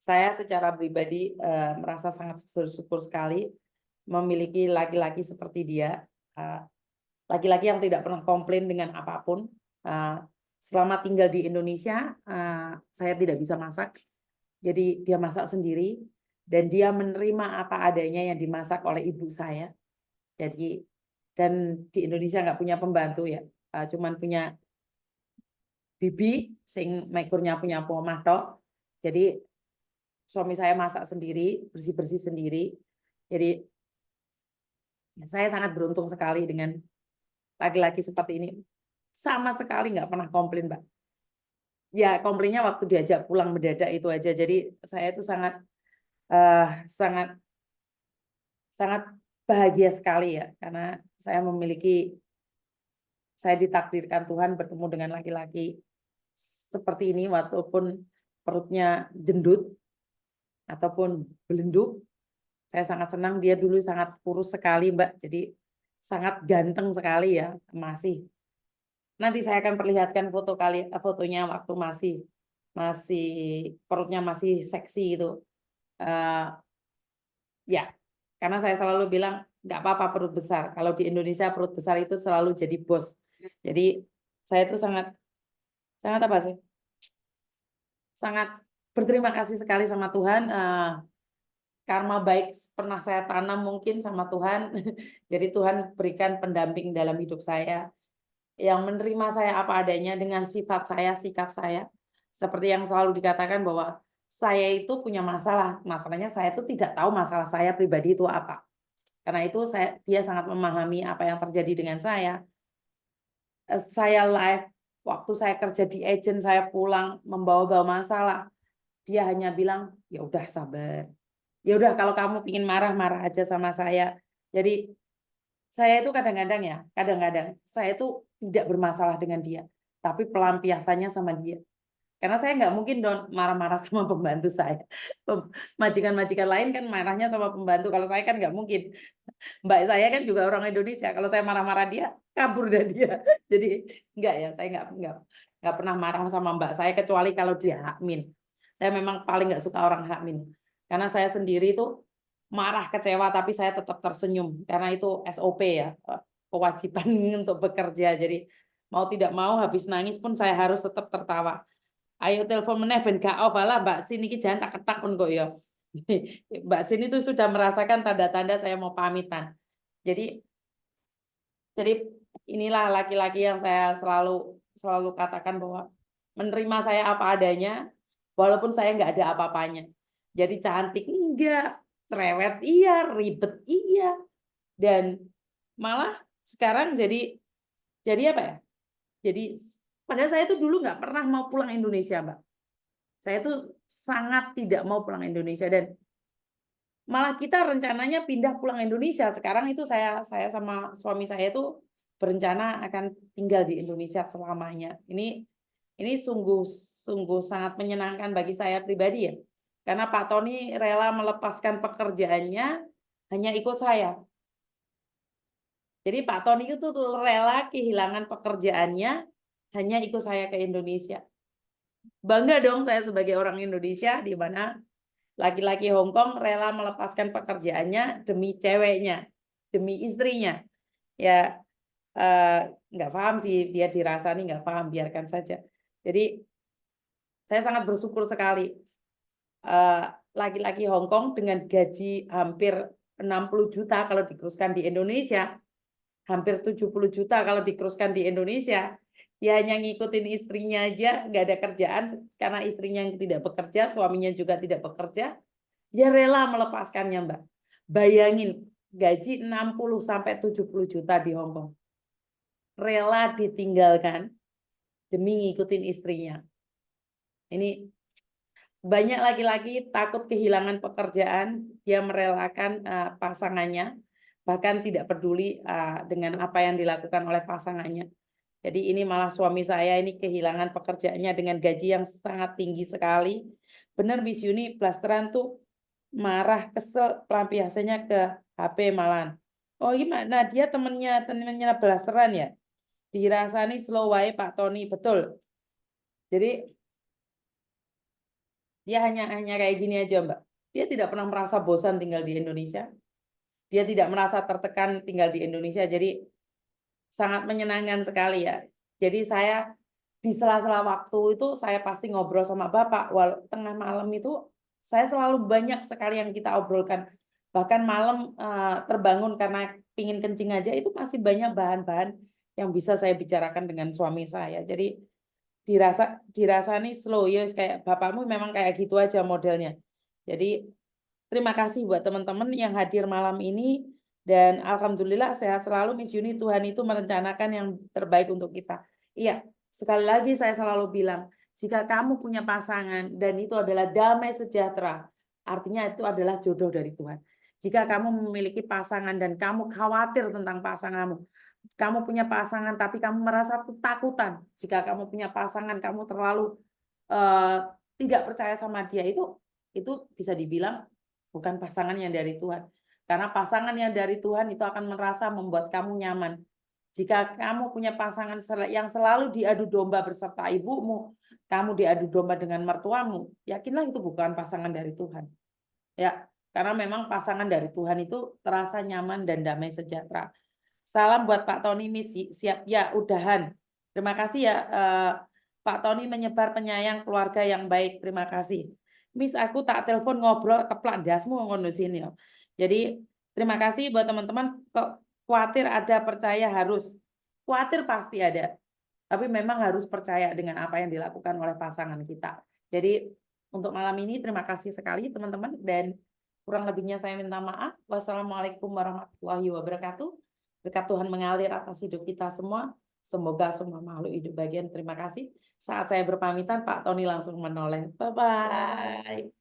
Saya secara pribadi merasa sangat bersyukur sekali memiliki laki-laki seperti dia, laki-laki yang tidak pernah komplain dengan apapun. Selama tinggal di Indonesia, saya tidak bisa masak, jadi dia masak sendiri dan dia menerima apa adanya yang dimasak oleh ibu saya. Jadi dan di Indonesia nggak punya pembantu ya, cuman punya bibi sing mekurnya punya omah tok. Jadi suami saya masak sendiri, bersih-bersih sendiri. Jadi saya sangat beruntung sekali dengan laki-laki seperti ini. Sama sekali nggak pernah komplain, Mbak. Ya komplainnya waktu diajak pulang mendadak itu aja. Jadi saya itu sangat, sangat sangat bahagia sekali ya, karena saya ditakdirkan Tuhan bertemu dengan laki-laki seperti ini, walaupun perutnya jendut ataupun belenduk. Saya sangat senang, dia dulu sangat kurus sekali, Mbak, jadi sangat ganteng sekali ya, nanti saya akan perlihatkan fotonya waktu masih perutnya masih seksi itu. Ya, karena saya selalu bilang, "Nggak apa-apa perut besar." Kalau di Indonesia perut besar itu selalu jadi bos. Jadi saya itu sangat sangat apa sih, sangat berterima kasih sekali sama Tuhan, karma baik pernah saya tanam mungkin sama Tuhan. Jadi Tuhan berikan pendamping dalam hidup saya, yang menerima saya apa adanya dengan sifat saya, sikap saya. Seperti yang selalu dikatakan bahwa saya itu punya masalah, masalahnya saya itu tidak tahu masalah saya pribadi itu apa. Karena itu dia sangat memahami apa yang terjadi dengan saya. Saya live, waktu saya kerja di agent, saya pulang membawa-bawa masalah, dia hanya bilang, "Ya udah sabar. Ya udah kalau kamu pingin marah, marah aja sama saya." Jadi saya itu kadang-kadang saya itu tidak bermasalah dengan dia, tapi pelampiasannya sama dia. Karena saya nggak mungkin dong marah-marah sama pembantu saya. Majikan-majikan lain kan marahnya sama pembantu, kalau saya kan nggak mungkin. Mbak saya kan juga orang Indonesia, kalau saya marah-marah dia, kabur dah dia. Jadi enggak ya, saya nggak pernah marah sama mbak saya kecuali kalau dia hakmin. Saya memang paling nggak suka orang hakmin. Karena saya sendiri itu marah, kecewa, tapi saya tetap tersenyum. Karena itu SOP ya, kewajiban untuk bekerja. Jadi mau tidak mau habis nangis pun saya harus tetap tertawa. Ayo telepon meneh ben gak off, alah Mbak Sin iki jangan tak ketak pun kok ya. Mbak Sin itu sudah merasakan tanda-tanda saya mau pamitan. Jadi jadi inilah laki-laki yang saya selalu selalu katakan bahwa menerima saya apa adanya, walaupun saya nggak ada apa-apanya. Jadi cantik enggak, cerewet iya, ribet iya, dan malah sekarang jadi apa ya? Jadi padahal saya tuh dulu nggak pernah mau pulang Indonesia, Mbak. Saya tuh sangat tidak mau pulang Indonesia dan malah kita rencananya pindah pulang Indonesia. Sekarang itu saya sama suami saya itu berencana akan tinggal di Indonesia selamanya. Ini sungguh sungguh sangat menyenangkan bagi saya pribadi ya. Karena Pak Tony rela melepaskan pekerjaannya hanya ikut saya. Jadi Pak Tony itu rela kehilangan pekerjaannya hanya ikut saya ke Indonesia. Bangga dong saya sebagai orang Indonesia di mana laki-laki Hong Kong rela melepaskan pekerjaannya demi ceweknya, demi istrinya. Ya, nggak paham sih dia dirasani, nggak paham, biarkan saja. Jadi saya sangat bersyukur sekali, laki-laki Hong Kong dengan gaji hampir 60 juta kalau dikuruskan di Indonesia, hampir 70 juta kalau dikuruskan di Indonesia, dia hanya ngikutin istrinya aja, nggak ada kerjaan karena istrinya yang tidak bekerja, suaminya juga tidak bekerja. Dia rela melepaskannya, Mbak. Bayangin, gaji 60 sampai 70 juta di Hong Kong. Rela ditinggalkan demi ngikutin istrinya. Ini banyak laki-laki takut kehilangan pekerjaan, dia merelakan pasangannya, bahkan tidak peduli dengan apa yang dilakukan oleh pasangannya. Jadi ini malah suami saya ini kehilangan pekerjaannya dengan gaji yang sangat tinggi sekali. Benar Miss Yuni, blasteran tuh marah, kesel, pelampiasannya ke HP malahan. Oh gimana? Dia temennya blasteran ya? Dirasani slow wae Pak Tony, betul. Jadi Dia hanya kayak gini aja, Mbak. Dia tidak pernah merasa bosan tinggal di Indonesia. Dia tidak merasa tertekan tinggal di Indonesia. Jadi sangat menyenangkan sekali ya. Jadi saya di sela-sela waktu itu saya pasti ngobrol sama Bapak. Walau tengah malam itu saya selalu banyak sekali yang kita obrolkan. Bahkan malam terbangun karena pingin kencing aja itu masih banyak bahan-bahan yang bisa saya bicarakan dengan suami saya. Jadi dirasa nih slow ya kayak bapakmu memang kayak gitu aja modelnya. Jadi terima kasih buat teman-teman yang hadir malam ini dan alhamdulillah sehat selalu Miss Yuni. Tuhan itu merencanakan yang terbaik untuk kita. Iya, sekali lagi saya selalu bilang, jika kamu punya pasangan dan itu adalah damai sejahtera, artinya itu adalah jodoh dari Tuhan. Jika kamu memiliki pasangan dan kamu khawatir tentang pasanganmu, kamu punya pasangan tapi kamu merasa ketakutan, jika kamu punya pasangan kamu terlalu eh, tidak percaya sama dia, itu bisa dibilang bukan pasangan yang dari Tuhan. Karena pasangan yang dari Tuhan itu akan merasa membuat kamu nyaman. Jika kamu punya pasangan yang selalu diadu domba beserta ibumu, kamu diadu domba dengan mertuamu, yakinlah itu bukan pasangan dari Tuhan. Ya, karena memang pasangan dari Tuhan itu terasa nyaman dan damai sejahtera. Salam buat Pak Tony, Miss. Siap ya, udahan. Terima kasih ya, Pak Tony menyebar penyayang keluarga yang baik. Terima kasih. Miss, aku tak telepon ngobrol keplak dasmu ngono sini ya. Jadi terima kasih buat teman-teman. Kok khawatir ada, percaya harus. Khawatir pasti ada. Tapi memang harus percaya dengan apa yang dilakukan oleh pasangan kita. Jadi untuk malam ini terima kasih sekali teman-teman dan kurang lebihnya saya minta maaf. Wassalamualaikum warahmatullahi wabarakatuh. Berkat Tuhan mengalir atas hidup kita semua. Semoga semua makhluk hidup bagian. Terima kasih. Saat saya berpamitan, Pak Tony langsung menoleh. Bye-bye.